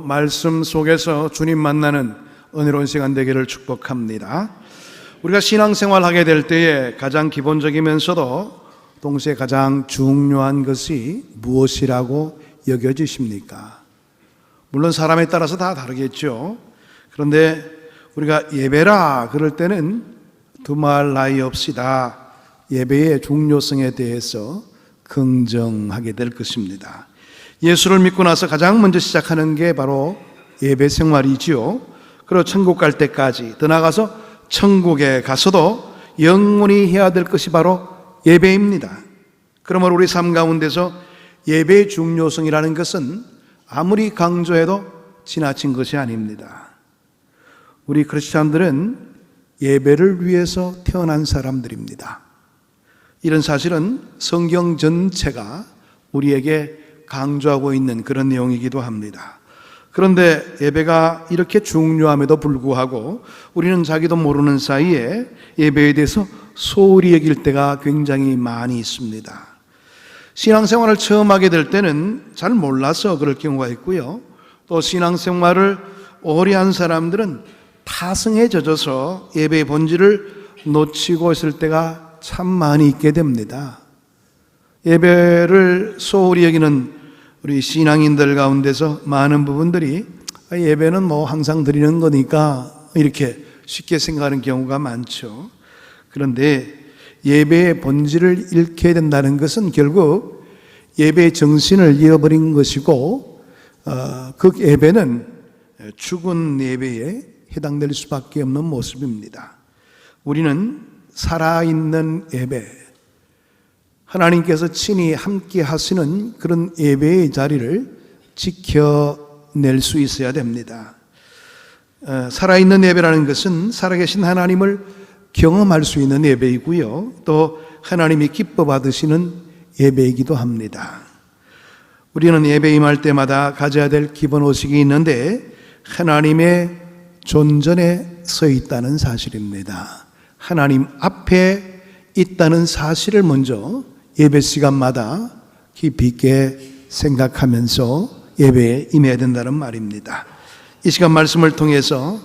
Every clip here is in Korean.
말씀 속에서 주님 만나는 은혜로운 시간 되기를 축복합니다. 우리가 신앙생활 하게 될 때에 가장 기본적이면서도 동시에 가장 중요한 것이 무엇이라고 여겨지십니까? 물론 사람에 따라서 다 다르겠죠. 그런데 우리가 예배라 그럴 때는 두말 나위 없이다 예배의 중요성에 대해서 긍정하게 될 것입니다. 예수를 믿고 나서 가장 먼저 시작하는 게 바로 예배 생활이지요. 그리고 천국 갈 때까지, 더 나아가서 천국에 가서도 영원히 해야 될 것이 바로 예배입니다. 그러므로 우리 삶 가운데서 예배의 중요성이라는 것은 아무리 강조해도 지나친 것이 아닙니다. 우리 크리스찬들은 예배를 위해서 태어난 사람들입니다. 이런 사실은 성경 전체가 우리에게 강조하고 있는 그런 내용이기도 합니다. 그런데 예배가 이렇게 중요함에도 불구하고 우리는 자기도 모르는 사이에 예배에 대해서 소홀히 여길 때가 굉장히 많이 있습니다. 신앙생활을 처음 하게 될 때는 잘 몰라서 그럴 경우가 있고요. 또 신앙생활을 오래 한 사람들은 타성에 젖어서 예배의 본질을 놓치고 있을 때가 참 많이 있게 됩니다. 예배를 소홀히 여기는 우리 신앙인들 가운데서 많은 부분들이 예배는 뭐 항상 드리는 거니까 이렇게 쉽게 생각하는 경우가 많죠. 그런데 예배의 본질을 잃게 된다는 것은 결국 예배의 정신을 잃어버린 것이고 그 예배는 죽은 예배에 해당될 수밖에 없는 모습입니다. 우리는 살아있는 예배, 하나님께서 친히 함께 하시는 그런 예배의 자리를 지켜낼 수 있어야 됩니다. 살아있는 예배라는 것은 살아계신 하나님을 경험할 수 있는 예배이고요. 또 하나님이 기뻐 받으시는 예배이기도 합니다. 우리는 예배 임할 때마다 가져야 될 기본 의식이 있는데 하나님의 존전에 서 있다는 사실입니다. 하나님 앞에 있다는 사실을 먼저 예배 시간마다 깊이 있게 생각하면서 예배에 임해야 된다는 말입니다. 이 시간 말씀을 통해서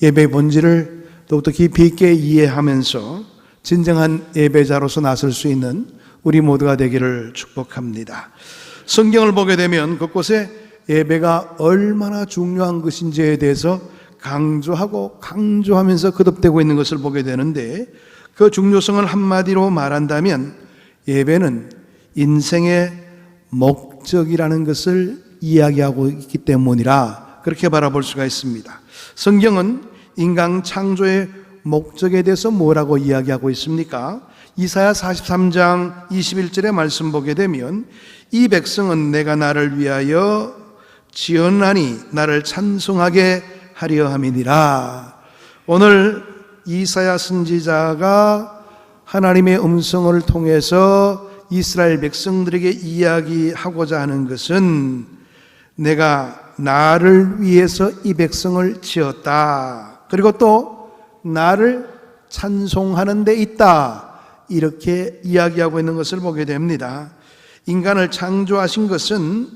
예배의 본질을 더욱더 깊이 있게 이해하면서 진정한 예배자로서 나설 수 있는 우리 모두가 되기를 축복합니다. 성경을 보게 되면 곳곳에 예배가 얼마나 중요한 것인지에 대해서 강조하면서 거듭되고 있는 것을 보게 되는데, 그 중요성을 한마디로 말한다면 예배는 인생의 목적이라는 것을 이야기하고 있기 때문이라 그렇게 바라볼 수가 있습니다. 성경은 인간 창조의 목적에 대해서 뭐라고 이야기하고 있습니까? 이사야 43장 21절의 말씀 보게 되면 이 백성은 내가 나를 위하여 지었나니 나를 찬송하게 하려 함이니라. 오늘 이사야 선지자가 하나님의 음성을 통해서 이스라엘 백성들에게 이야기하고자 하는 것은 내가 나를 위해서 이 백성을 지었다. 그리고 또 나를 찬송하는 데 있다. 이렇게 이야기하고 있는 것을 보게 됩니다. 인간을 창조하신 것은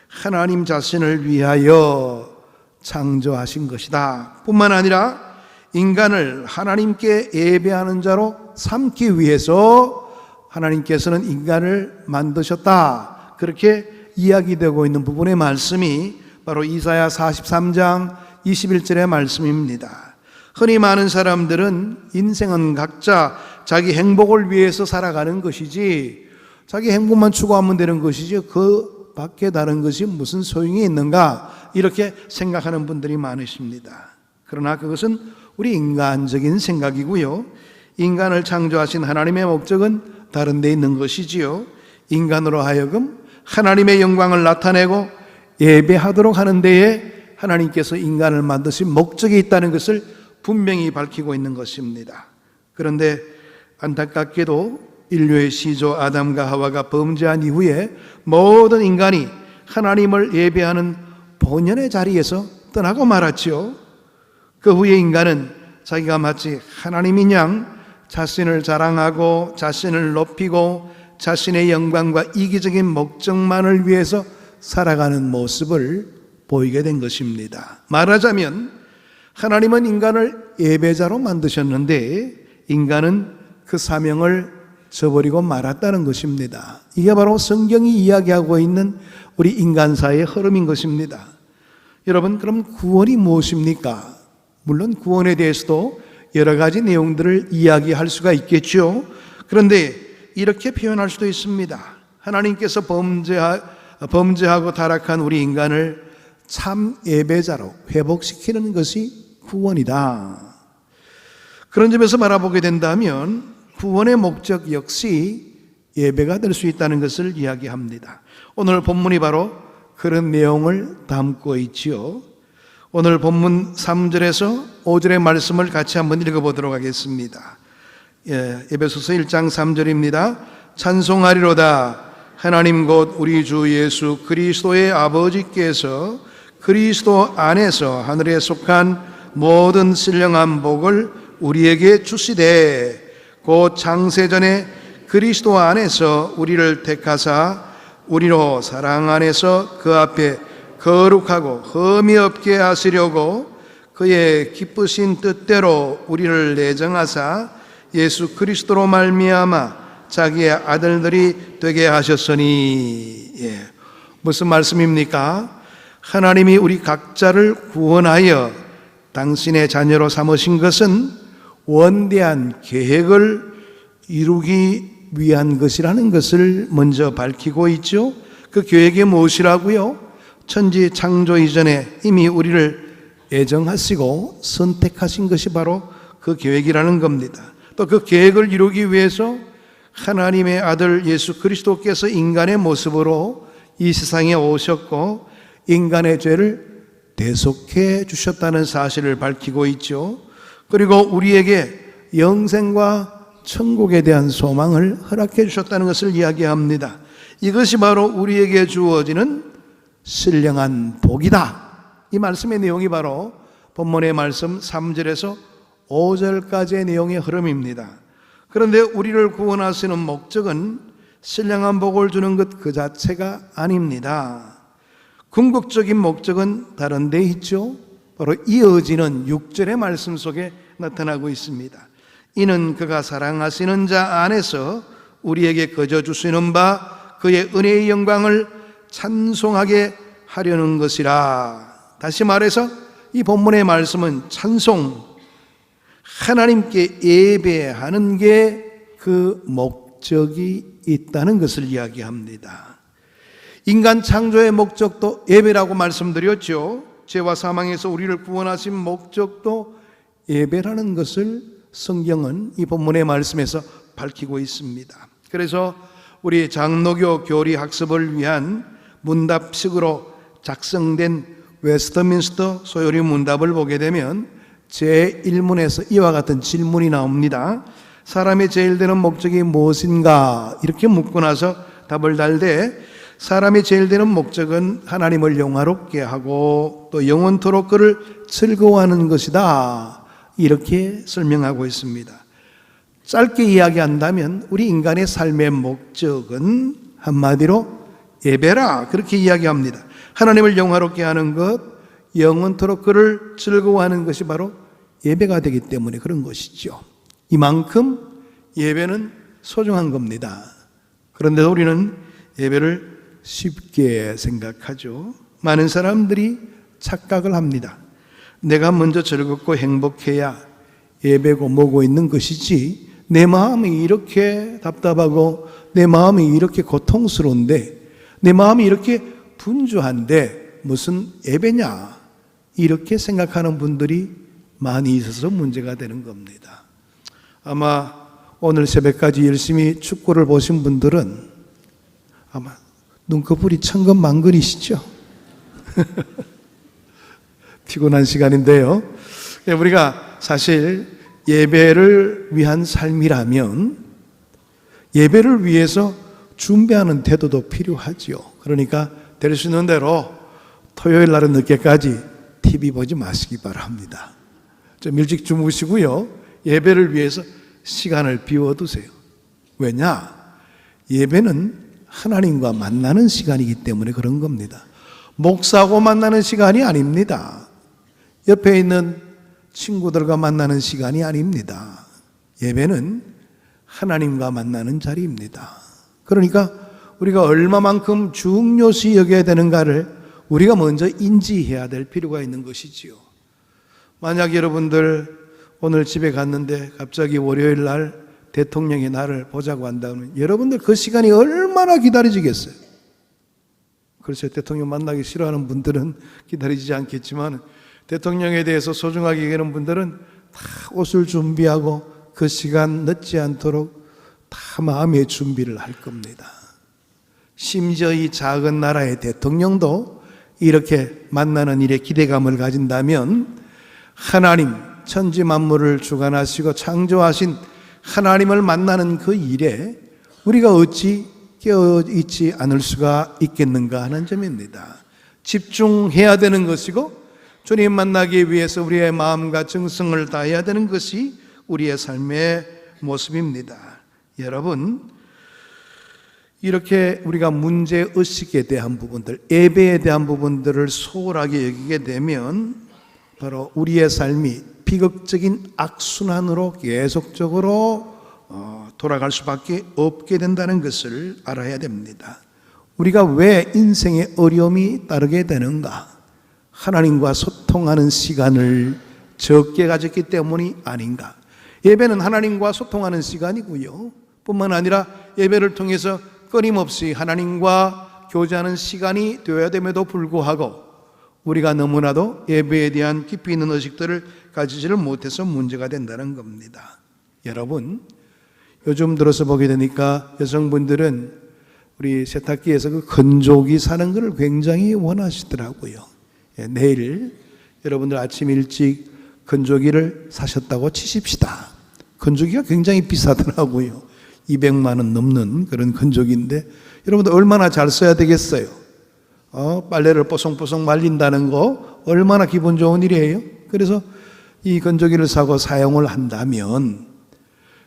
하나님 자신을 위하여 창조하신 것이다. 뿐만 아니라 인간을 하나님께 예배하는 자로 삼기 위해서 하나님께서는 인간을 만드셨다. 그렇게 이야기되고 있는 부분의 말씀이 바로 이사야 43장 21절의 말씀입니다. 흔히 많은 사람들은 인생은 각자 자기 행복을 위해서 살아가는 것이지 자기 행복만 추구하면 되는 것이지 그 밖에 다른 것이 무슨 소용이 있는가 이렇게 생각하는 분들이 많으십니다. 그러나 그것은 우리 인간적인 생각이고요. 인간을 창조하신 하나님의 목적은 다른 데 있는 것이지요. 인간으로 하여금 하나님의 영광을 나타내고 예배하도록 하는 데에 하나님께서 인간을 만드신 목적이 있다는 것을 분명히 밝히고 있는 것입니다. 그런데 안타깝게도 인류의 시조 아담과 하와가 범죄한 이후에 모든 인간이 하나님을 예배하는 본연의 자리에서 떠나고 말았지요. 그 후에 인간은 자기가 마치 하나님인 양 자신을 자랑하고 자신을 높이고 자신의 영광과 이기적인 목적만을 위해서 살아가는 모습을 보이게 된 것입니다. 말하자면 하나님은 인간을 예배자로 만드셨는데 인간은 그 사명을 저버리고 말았다는 것입니다. 이게 바로 성경이 이야기하고 있는 우리 인간사의 흐름인 것입니다. 여러분, 그럼 구원이 무엇입니까? 물론 구원에 대해서도 여러 가지 내용들을 이야기할 수가 있겠죠. 그런데 이렇게 표현할 수도 있습니다. 하나님께서 범죄하고 타락한 우리 인간을 참 예배자로 회복시키는 것이 구원이다. 그런 점에서 바라보게 된다면 구원의 목적 역시 예배가 될 수 있다는 것을 이야기합니다. 오늘 본문이 바로 그런 내용을 담고 있지요. 오늘 본문 3절에서 5절의 말씀을 같이 한번 읽어보도록 하겠습니다. 에베소서 1장 3절입니다. 찬송하리로다 하나님 곧 우리 주 예수 그리스도의 아버지께서 그리스도 안에서 하늘에 속한 모든 신령한 복을 우리에게 주시되 곧 창세전에 그리스도 안에서 우리를 택하사 우리로 사랑 안에서 그 앞에 거룩하고 흠이 없게 하시려고 그의 기쁘신 뜻대로 우리를 내정하사 예수 그리스도로 말미암아 자기의 아들들이 되게 하셨으니. 무슨 말씀입니까? 하나님이 우리 각자를 구원하여 당신의 자녀로 삼으신 것은 원대한 계획을 이루기 위한 것이라는 것을 먼저 밝히고 있죠. 그 계획이 무엇이라고요? 천지 창조 이전에 이미 우리를 애정하시고 선택하신 것이 바로 그 계획이라는 겁니다. 또 그 계획을 이루기 위해서 하나님의 아들 예수 그리스도께서 인간의 모습으로 이 세상에 오셨고 인간의 죄를 대속해 주셨다는 사실을 밝히고 있죠. 그리고 우리에게 영생과 천국에 대한 소망을 허락해 주셨다는 것을 이야기합니다. 이것이 바로 우리에게 주어지는 신령한 복이다. 이 말씀의 내용이 바로 본문의 말씀 3절에서 5절까지의 내용의 흐름입니다. 그런데 우리를 구원하시는 목적은 신령한 복을 주는 것 그 자체가 아닙니다. 궁극적인 목적은 다른 데 있죠. 바로 이어지는 6절의 말씀 속에 나타나고 있습니다. 이는 그가 사랑하시는 자 안에서 우리에게 거저 주시는 바 그의 은혜의 영광을 찬송하게 하려는 것이라. 다시 말해서 이 본문의 말씀은 찬송, 하나님께 예배하는 게 그 목적이 있다는 것을 이야기합니다. 인간 창조의 목적도 예배라고 말씀드렸죠. 죄와 사망에서 우리를 구원하신 목적도 예배라는 것을 성경은 이 본문의 말씀에서 밝히고 있습니다. 그래서 우리 장로교 교리 학습을 위한 문답식으로 작성된 웨스트민스터 소요리 문답을 보게 되면 제1문에서 이와 같은 질문이 나옵니다. 사람의 제일 되는 목적이 무엇인가? 이렇게 묻고 나서 답을 달되 사람의 제일 되는 목적은 하나님을 영화롭게 하고 또 영원토록 그를 즐거워하는 것이다. 이렇게 설명하고 있습니다. 짧게 이야기한다면 우리 인간의 삶의 목적은 한마디로 예배라 그렇게 이야기합니다. 하나님을 영화롭게 하는 것, 영원토록 그를 즐거워하는 것이 바로 예배가 되기 때문에 그런 것이죠. 이만큼 예배는 소중한 겁니다. 그런데 우리는 예배를 쉽게 생각하죠. 많은 사람들이 착각을 합니다. 내가 먼저 즐겁고 행복해야 예배고 뭐고 있는 것이지 내 마음이 이렇게 답답하고 내 마음이 이렇게 고통스러운데 내 마음이 이렇게 분주한데 무슨 예배냐 이렇게 생각하는 분들이 많이 있어서 문제가 되는 겁니다. 아마 오늘 새벽까지 열심히 축구를 보신 분들은 아마 눈꺼풀이 천근만근이시죠? 피곤한 시간인데요. 우리가 사실 예배를 위한 삶이라면 예배를 위해서 준비하는 태도도 필요하지요. 그러니까 될 수 있는 대로 토요일 날은 늦게까지 TV 보지 마시기 바랍니다. 좀 일찍 주무시고요. 예배를 위해서 시간을 비워두세요. 왜냐? 예배는 하나님과 만나는 시간이기 때문에 그런 겁니다. 목사하고 만나는 시간이 아닙니다. 옆에 있는 친구들과 만나는 시간이 아닙니다. 예배는 하나님과 만나는 자리입니다. 그러니까 우리가 얼마만큼 중요시 여겨야 되는가를 우리가 먼저 인지해야 될 필요가 있는 것이지요. 만약 여러분들 오늘 집에 갔는데 갑자기 월요일 날 대통령이 나를 보자고 한다면 여러분들 그 시간이 얼마나 기다려지겠어요? 글쎄, 대통령 만나기 싫어하는 분들은 기다리지 않겠지만 대통령에 대해서 소중하게 여기는 분들은 다 옷을 준비하고 그 시간 늦지 않도록 다 마음의 준비를 할 겁니다. 심지어 이 작은 나라의 대통령도 이렇게 만나는 일에 기대감을 가진다면 하나님, 천지 만물을 주관하시고 창조하신 하나님을 만나는 그 일에 우리가 어찌 깨어있지 않을 수가 있겠는가 하는 점입니다. 집중해야 되는 것이고 주님 만나기 위해서 우리의 마음과 정성을 다해야 되는 것이 우리의 삶의 모습입니다. 여러분, 이렇게 우리가 문제의식에 대한 부분들, 예배에 대한 부분들을 소홀하게 여기게 되면 바로 우리의 삶이 비극적인 악순환으로 계속적으로 돌아갈 수밖에 없게 된다는 것을 알아야 됩니다. 우리가 왜 인생의 어려움이 따르게 되는가? 하나님과 소통하는 시간을 적게 가졌기 때문이 아닌가? 예배는 하나님과 소통하는 시간이고요. 뿐만 아니라 예배를 통해서 끊임없이 하나님과 교제하는 시간이 되어야 됨에도 불구하고 우리가 너무나도 예배에 대한 깊이 있는 의식들을 가지지를 못해서 문제가 된다는 겁니다. 여러분, 요즘 들어서 보게 되니까 여성분들은 우리 세탁기에서 그 건조기 사는 것을 굉장히 원하시더라고요. 내일 여러분들 아침 일찍 건조기를 사셨다고 치십시다. 건조기가 굉장히 비싸더라고요. 200만 원 넘는 그런 건조기인데 여러분들 얼마나 잘 써야 되겠어요? 빨래를 뽀송뽀송 말린다는 거 얼마나 기분 좋은 일이에요? 그래서 이 건조기를 사고 사용을 한다면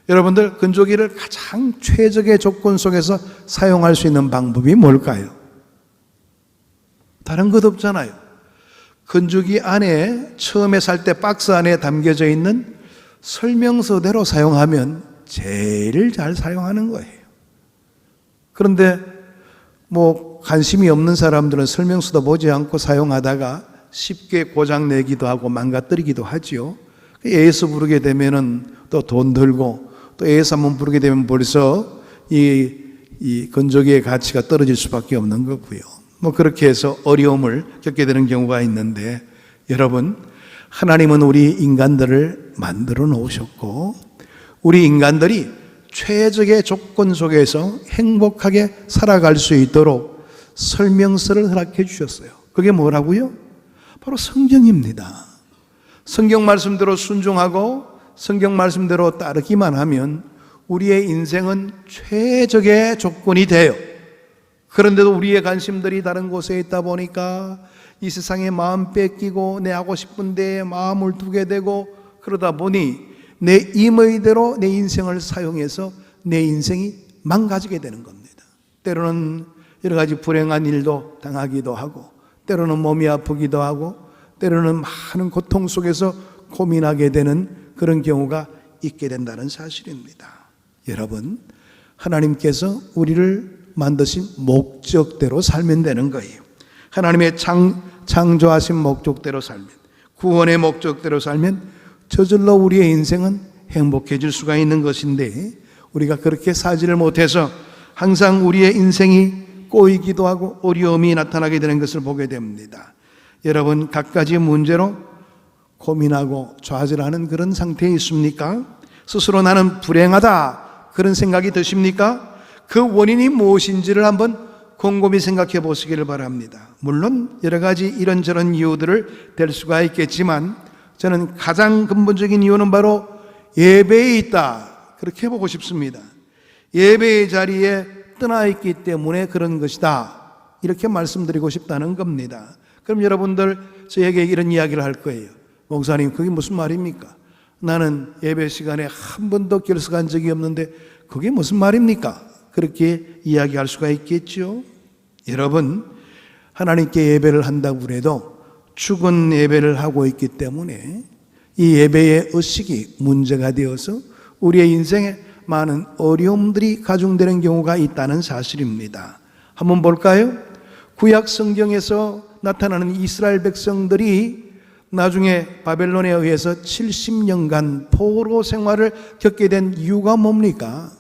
여러분들 건조기를 가장 최적의 조건 속에서 사용할 수 있는 방법이 뭘까요? 다른 것 없잖아요. 건조기 안에 처음에 살 때 박스 안에 담겨져 있는 설명서대로 사용하면 제일 잘 사용하는 거예요. 그런데 관심이 없는 사람들은 설명서도 보지 않고 사용하다가 쉽게 고장 내기도 하고 망가뜨리기도 하지요. AS 부르게 되면은 또 돈 들고 또 AS 한번 부르게 되면 벌써 이 건조기의 가치가 떨어질 수밖에 없는 거고요. 그렇게 해서 어려움을 겪게 되는 경우가 있는데 여러분, 하나님은 우리 인간들을 만들어 놓으셨고 우리 인간들이 최적의 조건 속에서 행복하게 살아갈 수 있도록 설명서를 허락해 주셨어요. 그게 뭐라고요? 바로 성경입니다. 성경 말씀대로 순종하고 성경 말씀대로 따르기만 하면 우리의 인생은 최적의 조건이 돼요. 그런데도 우리의 관심들이 다른 곳에 있다 보니까 이 세상에 마음 뺏기고 내 하고 싶은 데에 마음을 두게 되고 그러다 보니 내 임의대로 내 인생을 사용해서 내 인생이 망가지게 되는 겁니다. 때로는 여러 가지 불행한 일도 당하기도 하고 때로는 몸이 아프기도 하고 때로는 많은 고통 속에서 고민하게 되는 그런 경우가 있게 된다는 사실입니다. 여러분, 하나님께서 우리를 만드신 목적대로 살면 되는 거예요. 하나님의 창조하신 목적대로 살면, 구원의 목적대로 살면 저절로 우리의 인생은 행복해질 수가 있는 것인데 우리가 그렇게 살지를 못해서 항상 우리의 인생이 꼬이기도 하고 어려움이 나타나게 되는 것을 보게 됩니다. 여러분, 갖가지 문제로 고민하고 좌절하는 그런 상태에 있습니까? 스스로 나는 불행하다 그런 생각이 드십니까? 그 원인이 무엇인지를 한번 곰곰이 생각해 보시기를 바랍니다. 물론 여러 가지 이런저런 이유들을 댈 수가 있겠지만 저는 가장 근본적인 이유는 바로 예배에 있다 그렇게 보고 싶습니다. 예배의 자리에 떠나 있기 때문에 그런 것이다 이렇게 말씀드리고 싶다는 겁니다. 그럼 여러분들 저에게 이런 이야기를 할 거예요. 목사님, 그게 무슨 말입니까? 나는 예배 시간에 한 번도 결석한 적이 없는데 그게 무슨 말입니까? 그렇게 이야기할 수가 있겠죠. 여러분, 하나님께 예배를 한다고 해도 죽은 예배를 하고 있기 때문에 이 예배의 의식이 문제가 되어서 우리의 인생에 많은 어려움들이 가중되는 경우가 있다는 사실입니다. 한번 볼까요? 구약 성경에서 나타나는 이스라엘 백성들이 나중에 바벨론에 의해서 70년간 포로 생활을 겪게 된 이유가 뭡니까?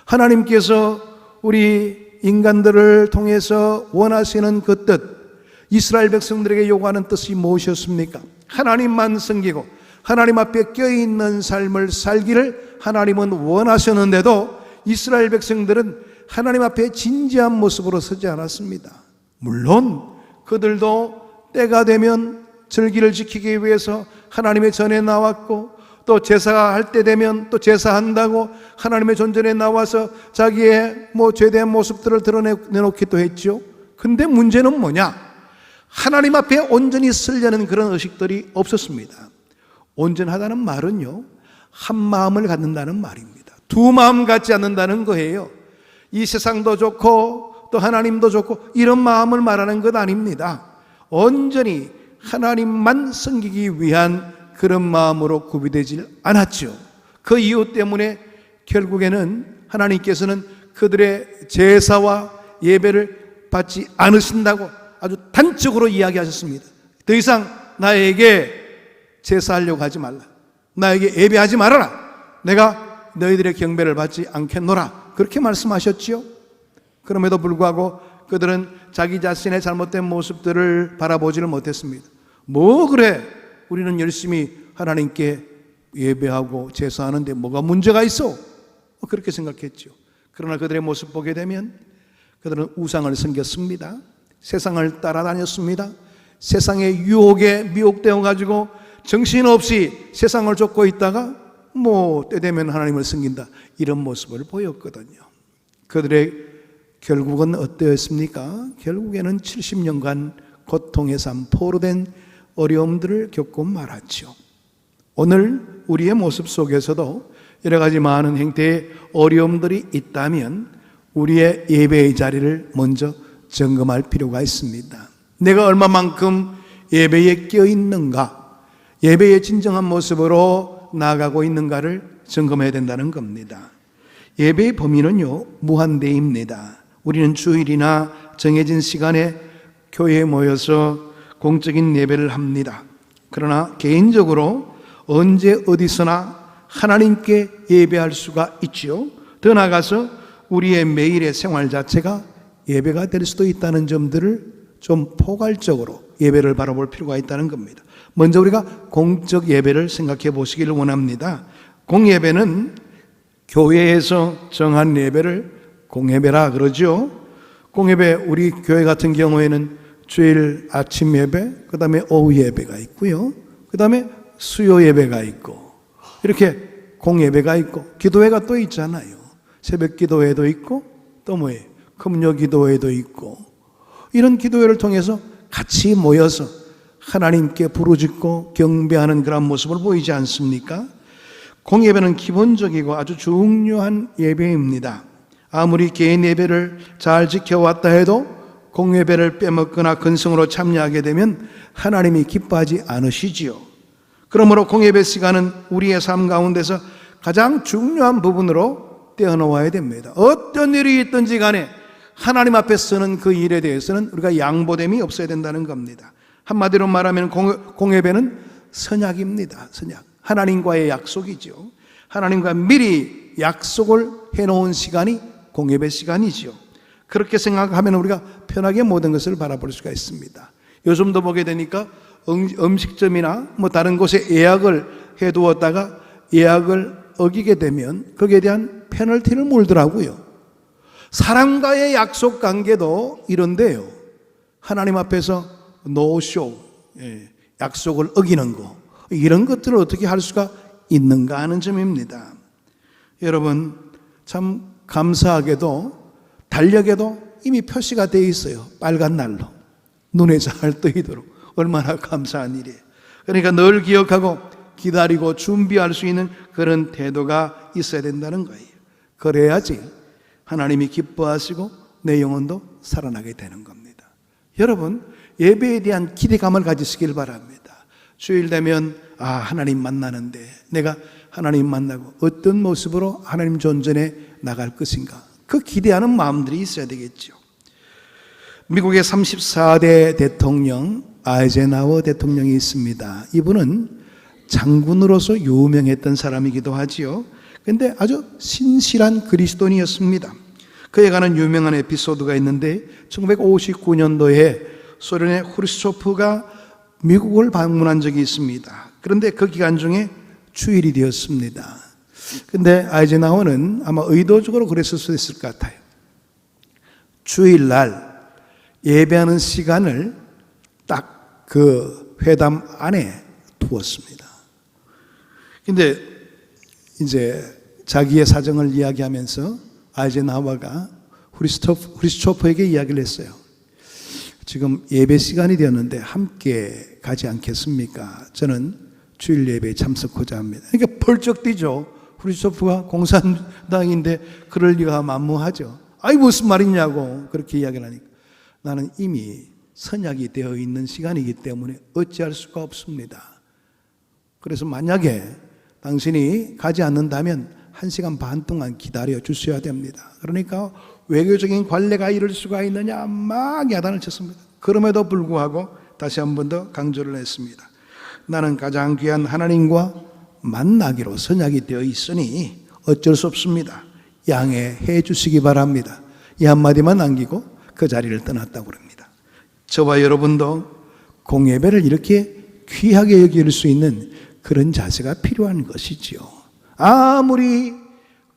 하나님께서 우리 인간들을 통해서 원하시는 그 뜻, 이스라엘 백성들에게 요구하는 뜻이 무엇이었습니까? 하나님만 섬기고 하나님 앞에 껴있는 삶을 살기를 하나님은 원하셨는데도 이스라엘 백성들은 하나님 앞에 진지한 모습으로 서지 않았습니다. 물론 그들도 때가 되면 절기를 지키기 위해서 하나님의 전에 나왔고, 또 제사할 때 되면 또 제사한다고 하나님의 전전에 나와서 자기의 죄대한 모습들을 드러내놓기도 했죠. 근데 문제는 뭐냐? 하나님 앞에 온전히 쓰려는 그런 의식들이 없었습니다. 온전하다는 말은요, 한 마음을 갖는다는 말입니다. 두 마음 갖지 않는다는 거예요. 이 세상도 좋고 또 하나님도 좋고 이런 마음을 말하는 것 아닙니다. 온전히 하나님만 섬기기 위한 그런 마음으로 구비되질 않았죠. 그 이유 때문에 결국에는 하나님께서는 그들의 제사와 예배를 받지 않으신다고 아주 단적으로 이야기하셨습니다. 더 이상 나에게 제사하려고 하지 말라. 나에게 예배하지 말아라. 내가 너희들의 경배를 받지 않겠노라. 그렇게 말씀하셨지요. 그럼에도 불구하고 그들은 자기 자신의 잘못된 모습들을 바라보지를 못했습니다. 뭐 그래, 우리는 열심히 하나님께 예배하고 제사하는데 뭐가 문제가 있어? 그렇게 생각했죠. 그러나 그들의 모습 보게 되면 그들은 우상을 섬겼습니다. 세상을 따라다녔습니다. 세상의 유혹에 미혹되어 가지고 정신없이 세상을 쫓고 있다가 때 되면 하나님을 섬긴다, 이런 모습을 보였거든요. 그들의 결국은 어떠했습니까? 결국에는 70년간 고통의 삶, 포로된 어려움들을 겪고 말았죠. 오늘 우리의 모습 속에서도 여러 가지 많은 형태의 어려움들이 있다면 우리의 예배의 자리를 먼저 점검할 필요가 있습니다. 내가 얼마만큼 예배에 껴있는가, 예배의 진정한 모습으로 나아가고 있는가를 점검해야 된다는 겁니다. 예배의 범위는요, 무한대입니다. 우리는 주일이나 정해진 시간에 교회에 모여서 공적인 예배를 합니다. 그러나 개인적으로 언제 어디서나 하나님께 예배할 수가 있지요. 더 나아가서 우리의 매일의 생활 자체가 예배가 될 수도 있다는 점들을 좀 포괄적으로 예배를 바라볼 필요가 있다는 겁니다. 먼저 우리가 공적 예배를 생각해 보시기를 원합니다. 공예배는 교회에서 정한 예배를 공예배라 그러죠. 공예배, 우리 교회 같은 경우에는 주일 아침 예배, 그 다음에 오후 예배가 있고요. 그 다음에 수요 예배가 있고, 이렇게 공예배가 있고, 기도회가 또 있잖아요. 새벽 기도회도 있고, 또 뭐예요? 금요 기도회도 있고, 이런 기도회를 통해서 같이 모여서 하나님께 부르짖고 경배하는 그런 모습을 보이지 않습니까? 공예배는 기본적이고 아주 중요한 예배입니다. 아무리 개인 예배를 잘 지켜왔다 해도 공예배를 빼먹거나 근성으로 참여하게 되면 하나님이 기뻐하지 않으시지요. 그러므로 공예배 시간은 우리의 삶 가운데서 가장 중요한 부분으로 떼어놓아야 됩니다. 어떤 일이 있든지 간에 하나님 앞에 서는 그 일에 대해서는 우리가 양보됨이 없어야 된다는 겁니다. 한마디로 말하면 공예배는 선약입니다. 선약. 하나님과의 약속이죠. 하나님과 미리 약속을 해놓은 시간이 공예배 시간이죠. 그렇게 생각하면 우리가 편하게 모든 것을 바라볼 수가 있습니다. 요즘도 보게 되니까 음식점이나 다른 곳에 예약을 해두었다가 예약을 어기게 되면 거기에 대한 페널티를 물더라고요. 사람과의 약속 관계도 이런데요. 하나님 앞에서 노쇼, 약속을 어기는 거, 이런 것들을 어떻게 할 수가 있는가 하는 점입니다. 여러분, 참 감사하게도 달력에도 이미 표시가 되어 있어요. 빨간 날로 눈에 잘 뜨이도록. 얼마나 감사한 일이에요. 그러니까 늘 기억하고 기다리고 준비할 수 있는 그런 태도가 있어야 된다는 거예요. 그래야지 하나님이 기뻐하시고 내 영혼도 살아나게 되는 겁니다. 여러분, 예배에 대한 기대감을 가지시길 바랍니다. 주일 되면 하나님 만나는데 내가 하나님 만나고 어떤 모습으로 하나님 존전에 나갈 것인가, 그 기대하는 마음들이 있어야 되겠죠. 미국의 34대 대통령 아이젠하워 대통령이 있습니다. 이분은 장군으로서 유명했던 사람이기도 하지요. 그런데 아주 신실한 그리스도인이었습니다. 그에 관한 유명한 에피소드가 있는데 1959년도에 소련의 후르시초프가 미국을 방문한 적이 있습니다. 그런데 그 기간 중에 주일이 되었습니다. 그런데 아이젠하워는 아마 의도적으로 그랬을 수 있을 것 같아요. 주일날 예배하는 시간을 딱 그 회담 안에 두었습니다. 근데 이제 자기의 사정을 이야기하면서 아이젠하워가 후르시초프에게 이야기를 했어요. 지금 예배 시간이 되었는데 함께 가지 않겠습니까? 저는 주일 예배에 참석하자 합니다. 그러니까 벌쩍 뛰죠. 후르시초프가 공산당인데 그럴 리가 만무하죠. 아이 무슨 말이냐고 그렇게 이야기를 하니까, 나는 이미 선약이 되어 있는 시간이기 때문에 어찌할 수가 없습니다. 그래서 만약에 당신이 가지 않는다면 1시간 반 동안 기다려 주셔야 됩니다. 그러니까 외교적인 관례가 이럴 수가 있느냐 막 야단을 쳤습니다. 그럼에도 불구하고 다시 한 번 더 강조를 했습니다. 나는 가장 귀한 하나님과 만나기로 선약이 되어 있으니 어쩔 수 없습니다. 양해해 주시기 바랍니다. 이 한마디만 남기고 그 자리를 떠났다고 합니다. 저와 여러분도 공예배를 이렇게 귀하게 여길 수 있는 그런 자세가 필요한 것이지요. 아무리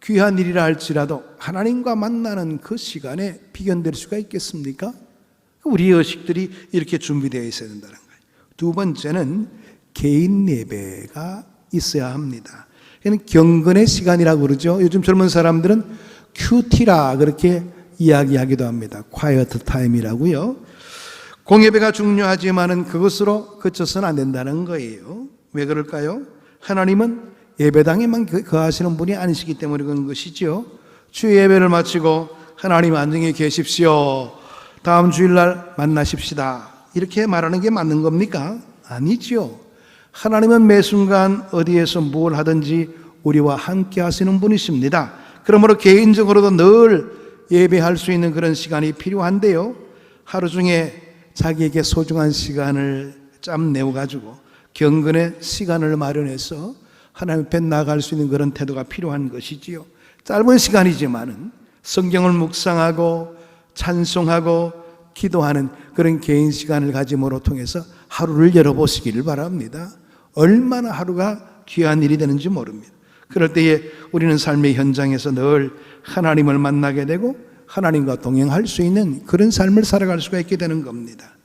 귀한 일이라 할지라도 하나님과 만나는 그 시간에 비견될 수가 있겠습니까? 우리의 의식들이 이렇게 준비되어 있어야 된다는 거예요. 두 번째는 개인 예배가 있어야 합니다. 이는 경건의 시간이라고 그러죠. 요즘 젊은 사람들은 큐티라 그렇게 이야기하기도 합니다. quiet time이라고요. 공예배가 중요하지만은 그것으로 그쳐서는 안 된다는 거예요. 왜 그럴까요? 하나님은 예배당에만 거하시는 분이 아니시기 때문에 그런 것이죠. 주 예배를 마치고 하나님 안녕히 계십시오, 다음 주일날 만나십시다, 이렇게 말하는 게 맞는 겁니까? 아니죠. 하나님은 매 순간 어디에서 뭘 하든지 우리와 함께 하시는 분이십니다. 그러므로 개인적으로도 늘 예배할 수 있는 그런 시간이 필요한데요, 하루 중에 자기에게 소중한 시간을 짬내어 가지고 경건의 시간을 마련해서 하나님 앞에 나아갈 수 있는 그런 태도가 필요한 것이지요. 짧은 시간이지만은 성경을 묵상하고 찬송하고 기도하는 그런 개인 시간을 가짐으로 통해서 하루를 열어보시기를 바랍니다. 얼마나 하루가 귀한 일이 되는지 모릅니다. 그럴 때에 우리는 삶의 현장에서 늘 하나님을 만나게 되고 하나님과 동행할 수 있는 그런 삶을 살아갈 수가 있게 되는 겁니다.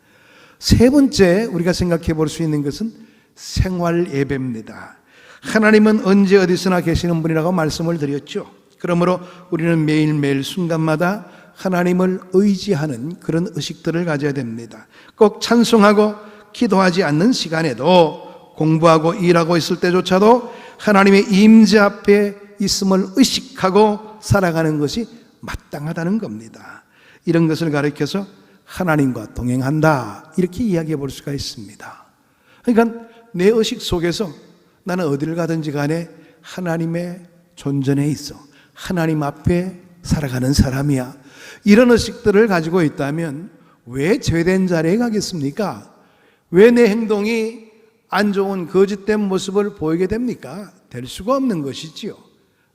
세 번째 우리가 생각해 볼 수 있는 것은 생활 예배입니다. 하나님은 언제 어디서나 계시는 분이라고 말씀을 드렸죠. 그러므로 우리는 매일매일 순간마다 하나님을 의지하는 그런 의식들을 가져야 됩니다. 꼭 찬송하고 기도하지 않는 시간에도 공부하고 일하고 있을 때조차도 하나님의 임재 앞에 있음을 의식하고 살아가는 것이 마땅하다는 겁니다. 이런 것을 가르쳐서 하나님과 동행한다, 이렇게 이야기해 볼 수가 있습니다. 그러니까 내 의식 속에서 나는 어디를 가든지 간에 하나님의 존전에 있어 하나님 앞에 살아가는 사람이야, 이런 의식들을 가지고 있다면 왜 죄된 자리에 가겠습니까? 왜 내 행동이 안 좋은 거짓된 모습을 보이게 됩니까? 될 수가 없는 것이지요.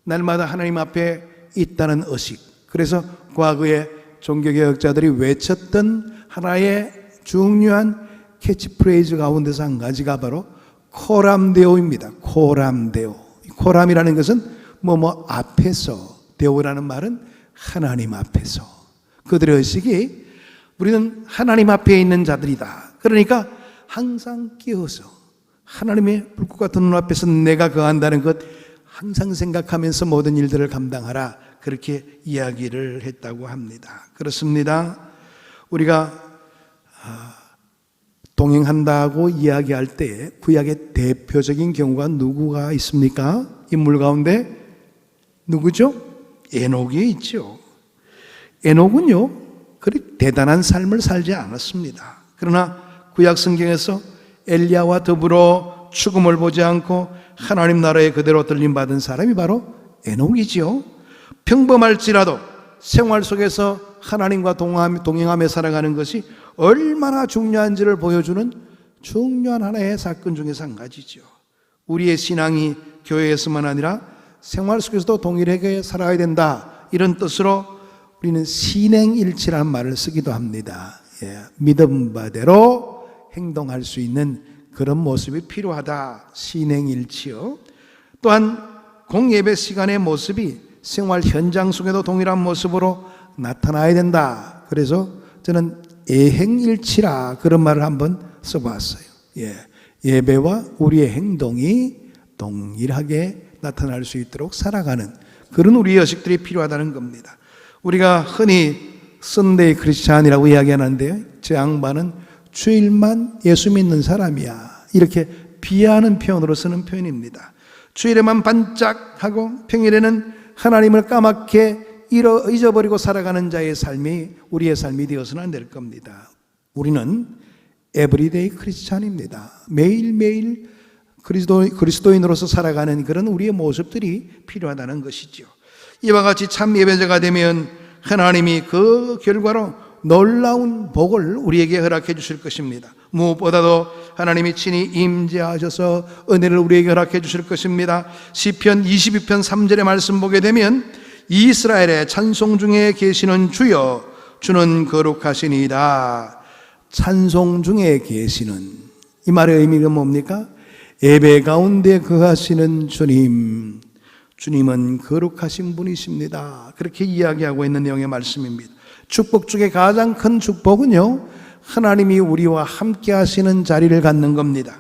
날마다 하나님 앞에 있다는 의식. 그래서 과거에 종교개혁자들이 외쳤던 하나의 중요한 캐치프레이즈 가운데서 한 가지가 바로 코람데오입니다. 코람데오. 코람이라는 것은 뭐뭐 앞에서, 데오라는 말은 하나님 앞에서. 그들의 의식이 우리는 하나님 앞에 있는 자들이다. 그러니까 항상 끼어서 하나님의 불꽃 같은 눈 앞에서 내가 거한다는 것 항상 생각하면서 모든 일들을 감당하라, 그렇게 이야기를 했다고 합니다. 그렇습니다. 우리가 동행한다고 이야기할 때 구약의 대표적인 경우가 누구가 있습니까? 인물 가운데 누구죠? 에녹이 있죠. 에녹은요, 그리 대단한 삶을 살지 않았습니다. 그러나 구약 성경에서 엘리야와 더불어 죽음을 보지 않고 하나님 나라에 그대로 들림받은 사람이 바로 에녹이지요. 평범할지라도 생활 속에서 하나님과 동행하며 살아가는 것이 얼마나 중요한지를 보여주는 중요한 하나의 사건 중에서 한 가지죠. 우리의 신앙이 교회에서만 아니라 생활 속에서도 동일하게 살아야 된다, 이런 뜻으로 우리는 신행일치라는 말을 쓰기도 합니다. 믿음 바대로 행동할 수 있는 그런 모습이 필요하다. 신행일치요. 또한 공예배 시간의 모습이 생활 현장 속에도 동일한 모습으로 나타나야 된다. 그래서 저는 예행일치라 그런 말을 한번 써봤어요. 예배와 우리의 행동이 동일하게 나타날 수 있도록 살아가는 그런 우리의 의식들이 필요하다는 겁니다. 우리가 흔히 선데이 크리스찬이라고 이야기하는데요, 저 양반은 주일만 예수 믿는 사람이야, 이렇게 비하하는 표현으로 쓰는 표현입니다. 주일에만 반짝하고 평일에는 하나님을 까맣게 잊어버리고 살아가는 자의 삶이 우리의 삶이 되어서는 안 될 겁니다. 우리는 에브리데이 크리스찬입니다. 매일매일 그리스도인으로서 살아가는 그런 우리의 모습들이 필요하다는 것이죠. 이와 같이 참 예배자가 되면 하나님이 그 결과로 놀라운 복을 우리에게 허락해 주실 것입니다. 무엇보다도 하나님이 친히 임재하셔서 은혜를 우리에게 허락해 주실 것입니다. 시편 22편 3절의 말씀 보게 되면 이스라엘의 찬송 중에 계시는 주여 주는 거룩하시니이다. 찬송 중에 계시는, 이 말의 의미가 뭡니까? 예배 가운데 거하시는 주님, 주님은 거룩하신 분이십니다. 그렇게 이야기하고 있는 내용의 말씀입니다. 축복 중에 가장 큰 축복은요, 하나님이 우리와 함께 하시는 자리를 갖는 겁니다.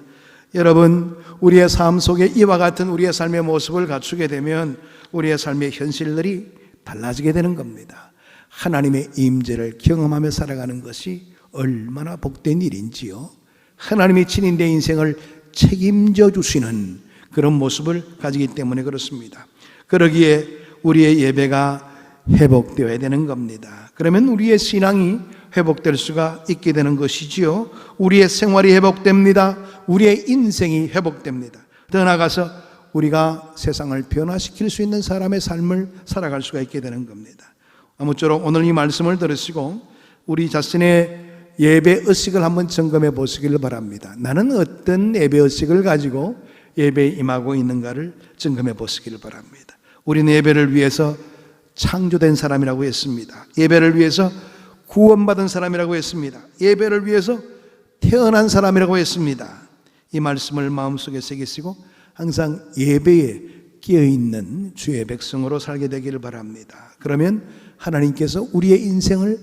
여러분, 우리의 삶 속에 이와 같은 우리의 삶의 모습을 갖추게 되면 우리의 삶의 현실들이 달라지게 되는 겁니다. 하나님의 임재를 경험하며 살아가는 것이 얼마나 복된 일인지요. 하나님이 친히 내 인생을 책임져 주시는 그런 모습을 가지기 때문에 그렇습니다. 그러기에 우리의 예배가 회복되어야 되는 겁니다. 그러면 우리의 신앙이 회복될 수가 있게 되는 것이지요. 우리의 생활이 회복됩니다. 우리의 인생이 회복됩니다. 더 나아가서 우리가 세상을 변화시킬 수 있는 사람의 삶을 살아갈 수가 있게 되는 겁니다. 아무쪼록 오늘 이 말씀을 들으시고 우리 자신의 예배 의식을 한번 점검해 보시길 바랍니다. 나는 어떤 예배 의식을 가지고 예배에 임하고 있는가를 점검해 보시길 바랍니다. 우리는 예배를 위해서 창조된 사람이라고 했습니다. 예배를 위해서 구원받은 사람이라고 했습니다. 예배를 위해서 태어난 사람이라고 했습니다. 이 말씀을 마음속에 새기시고 항상 예배에 끼어있는 주의 백성으로 살게 되기를 바랍니다. 그러면 하나님께서 우리의 인생을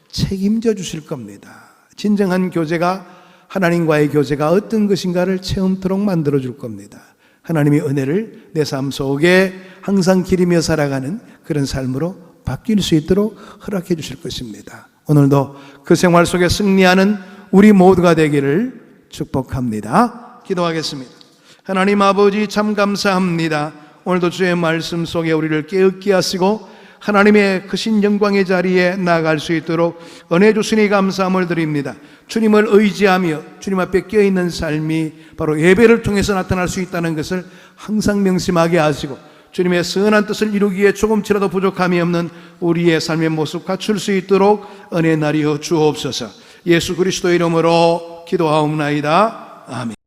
책임져 주실 겁니다. 진정한 교제가, 하나님과의 교제가 어떤 것인가를 체험토록 만들어 줄 겁니다. 하나님의 은혜를 내 삶 속에 항상 기리며 살아가는 그런 삶으로 바뀔 수 있도록 허락해 주실 것입니다. 오늘도 그 생활 속에 승리하는 우리 모두가 되기를 축복합니다. 기도하겠습니다. 하나님 아버지, 참 감사합니다. 오늘도 주의 말씀 속에 우리를 깨닫게 하시고 하나님의 크신 영광의 자리에 나아갈 수 있도록 은혜 주시니 감사함을 드립니다. 주님을 의지하며 주님 앞에 껴있는 삶이 바로 예배를 통해서 나타날 수 있다는 것을 항상 명심하게 하시고 주님의 선한 뜻을 이루기 위해 조금치라도 부족함이 없는 우리의 삶의 모습 갖출 수 있도록 은혜 나리여 주옵소서. 예수 그리스도 이름으로 기도하옵나이다. 아멘.